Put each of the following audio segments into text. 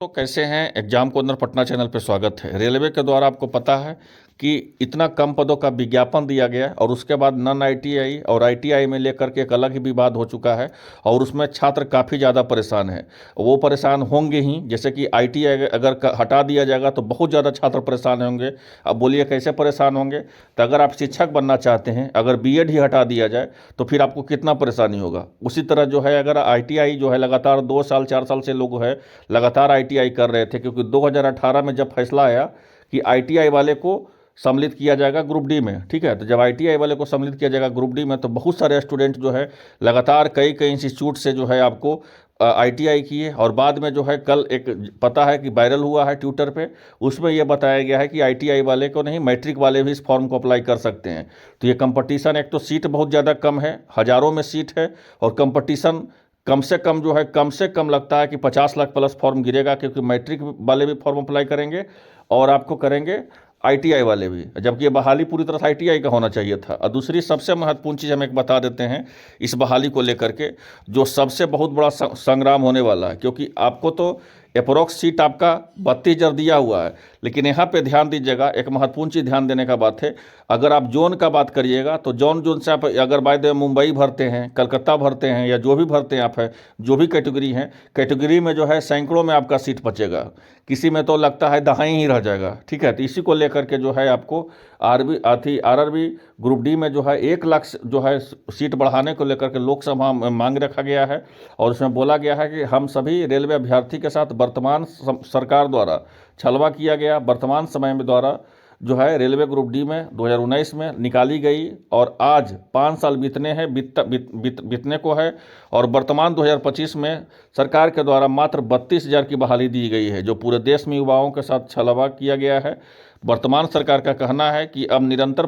तो कैसे हैं। एग्जाम को अंदर पटना चैनल पे स्वागत है। रेलवे के द्वारा आपको पता है कि इतना कम पदों का विज्ञापन दिया गया और उसके बाद नॉन आईटीआई और आईटीआई में लेकर के एक अलग ही विवाद हो चुका है और उसमें छात्र काफ़ी ज़्यादा परेशान हैं। वो परेशान होंगे ही, जैसे कि आईटीआई अगर हटा दिया जाएगा तो बहुत ज़्यादा छात्र परेशान होंगे। अब बोलिए कैसे परेशान होंगे। तो अगर आप शिक्षक बनना चाहते हैं, अगर बीएड ही हटा दिया जाए तो फिर आपको कितना परेशानी होगा। उसी तरह जो है, अगर आईटीआई जो है लगातार 2 साल 4 साल से लोग है लगातार आईटीआई कर रहे थे, क्योंकि 2018 में जब फैसला आया कि आईटीआई वाले को सम्मिलित किया जाएगा ग्रुप डी में, ठीक है। तो जब आईटीआई वाले को सम्मिलित किया जाएगा ग्रुप डी में तो बहुत सारे स्टूडेंट जो है लगातार कई कई इंस्टीट्यूट से जो है आपको आईटीआई किए। और बाद में जो है कल एक पता है कि वायरल हुआ है ट्विटर पे, उसमें यह बताया गया है कि आईटीआई वाले को नहीं, मैट्रिक वाले भी इस फॉर्म को अप्लाई कर सकते हैं। तो ये कंपटीशन, एक तो सीट बहुत ज़्यादा कम है, हज़ारों में सीट है, और कंपटीशन कम से कम जो है, कम से कम लगता है कि 50 लाख प्लस फॉर्म गिरेगा, क्योंकि मैट्रिक वाले भी फॉर्म अप्लाई करेंगे और आपको करेंगे आईटीआई वाले भी, जबकि ये बहाली पूरी तरह से आईटीआई का होना चाहिए था। और दूसरी सबसे महत्वपूर्ण चीज़ हम एक बता देते हैं इस बहाली को लेकर के, जो सबसे बहुत बड़ा संग्राम होने वाला है, क्योंकि आपको तो अप्रोक्स सीट आपका 32,000 दिया हुआ है, लेकिन यहाँ पे ध्यान दीजिएगा, एक महत्वपूर्ण चीज़ ध्यान देने का बात है। अगर आप जोन का बात करिएगा तो जोन से आप अगर बाय द मुंबई भरते हैं, कलकत्ता भरते हैं, या जो भी भरते हैं आप है, जो भी कैटेगरी हैं, कैटेगरी में जो है सैकड़ों में आपका सीट बचेगा, किसी में तो लगता है दहाई ही रह जाएगा, ठीक है। तो इसी को लेकर के जो है आपको आरआरबी ग्रुप डी में जो है 1 लाख जो है सीट बढ़ाने को लेकर के लोकसभा में मांग रखा गया है। और उसमें बोला गया है कि हम सभी रेलवे अभ्यर्थी के साथ वर्तमान सरकार द्वारा छलवा किया गया, वर्तमान समय में द्वारा जो है रेलवे ग्रुप डी में 2019 में निकाली गई, और आज 5 साल बीतने हैं, बीतने को है, और वर्तमान 2025 में सरकार के द्वारा मात्र 32,000 की बहाली दी गई है, जो पूरे देश में युवाओं के साथ छलवा किया गया है। वर्तमान सरकार का कहना है कि अब निरंतर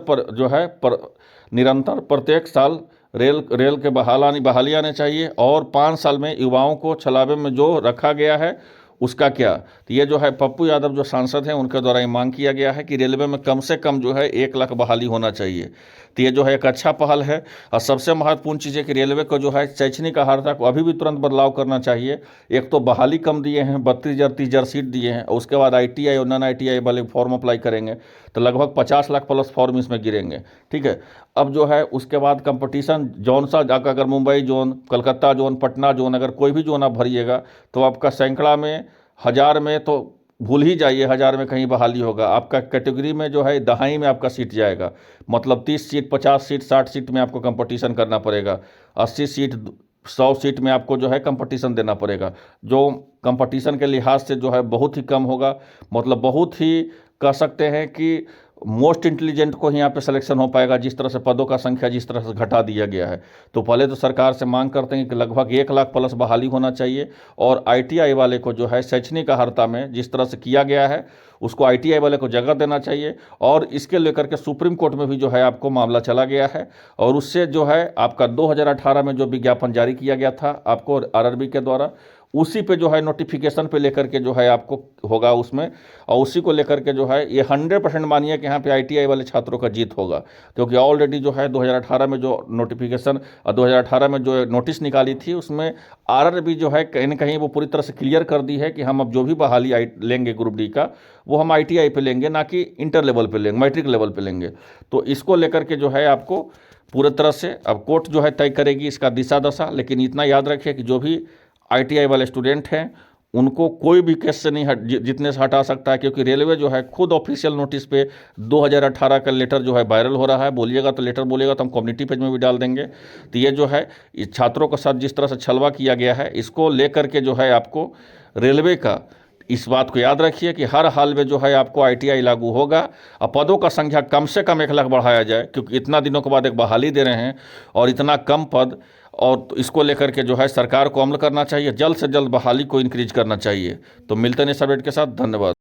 प्रत्येक साल रेल के बहाली आने चाहिए, और 5 साल में युवाओं को छलावे में जो रखा गया है उसका क्या। तो ये जो है पप्पू यादव जो सांसद हैं उनके द्वारा ये मांग किया गया है कि रेलवे में कम से कम जो है 1 लाख बहाली होना चाहिए। तो ये जो है एक अच्छा पहल है। और सबसे महत्वपूर्ण चीज़ है कि रेलवे को जो है शैक्षणिक अर्हता को अभी भी तुरंत बदलाव करना चाहिए। एक तो बहाली कम दिए हैं, 32,000 30,000 सीट दिए हैं, और उसके बाद आईटीआई और नॉन आईटीआई वाले फॉर्म अप्लाई करेंगे तो लगभग 50 लाख प्लस फॉर्म इसमें गिरेंगे, ठीक है। अब जो है उसके बाद कंपटीशन जौन सा जाकर, अगर Mumbai zone, Calcutta zone, Patna zone, अगर कोई भी जोन आप भरिएगा तो आपका सैकड़ा में, हज़ार में तो भूल ही जाइए, 1000 में कहीं बहाली होगा। आपका कैटेगरी में जो है दहाई में आपका सीट जाएगा, मतलब 30 सीट, 50 सीट, 60 सीट में आपको कंपटीशन करना पड़ेगा, 80 सीट, 100 सीट में आपको जो है कंपटीशन देना पड़ेगा, जो कंपटीशन के लिहाज से जो है बहुत ही कम होगा। मतलब बहुत ही कह सकते हैं कि मोस्ट इंटेलिजेंट को ही यहाँ पे सिलेक्शन हो पाएगा, जिस तरह से पदों का संख्या जिस तरह से घटा दिया गया है। तो पहले तो सरकार से मांग करते हैं कि लगभग 1 लाख प्लस बहाली होना चाहिए, और आईटीआई वाले को जो है शैक्षणिक अर्हता में जिस तरह से किया गया है उसको आईटीआई वाले को जगह देना चाहिए। और इसके लेकर के सुप्रीम कोर्ट में भी जो है आपको मामला चला गया है, और उससे जो है आपका 2018 में जो विज्ञापन जारी किया गया था आपको आरआरबी के द्वारा, उसी पे जो है नोटिफिकेशन पे लेकर के जो है आपको होगा उसमें, और उसी को लेकर के जो है ये 100% मानिए कि यहाँ पे आईटीआई वाले छात्रों का जीत होगा। क्योंकि ऑलरेडी जो है 2018 में जो नोटिफिकेशन और 2018 में जो नोटिस निकाली थी उसमें आरआरबी जो है कहीं ना कहीं वो पूरी तरह से क्लियर कर दी है कि हम अब जो भी बहाली लेंगे ग्रुप डी का, वो हम आईटीआई पे लेंगे, ना कि इंटर लेवल पे लेंगे, मैट्रिक लेवल पे लेंगे। तो इसको लेकर के जो है आपको पूरी तरह से अब कोर्ट जो है तय करेगी इसका दिशा दशा। लेकिन इतना याद रखिए कि जो भी आईटीआई वाले स्टूडेंट हैं उनको कोई भी केस से नहीं जितने से हटा सकता है, क्योंकि रेलवे जो है खुद ऑफिशियल नोटिस पे 2018 का लेटर जो है वायरल हो रहा है। बोलिएगा तो लेटर बोलिएगा तो हम कम्युनिटी पेज में भी डाल देंगे। तो ये जो है इस छात्रों के साथ जिस तरह से छलवा किया गया है, इसको लेकर के जो है आपको रेलवे का इस बात को याद रखिए कि हर हाल में जो है आपको आईटीआई लागू होगा, और पदों का संख्या कम से कम 1 लाख बढ़ाया जाए, क्योंकि इतना दिनों के बाद एक बहाली दे रहे हैं और इतना कम पद, और तो इसको लेकर के जो है सरकार को अमल करना चाहिए, जल्द से जल्द बहाली को इंक्रीज करना चाहिए। तो मिलते हैं इस अपडेट के साथ, धन्यवाद।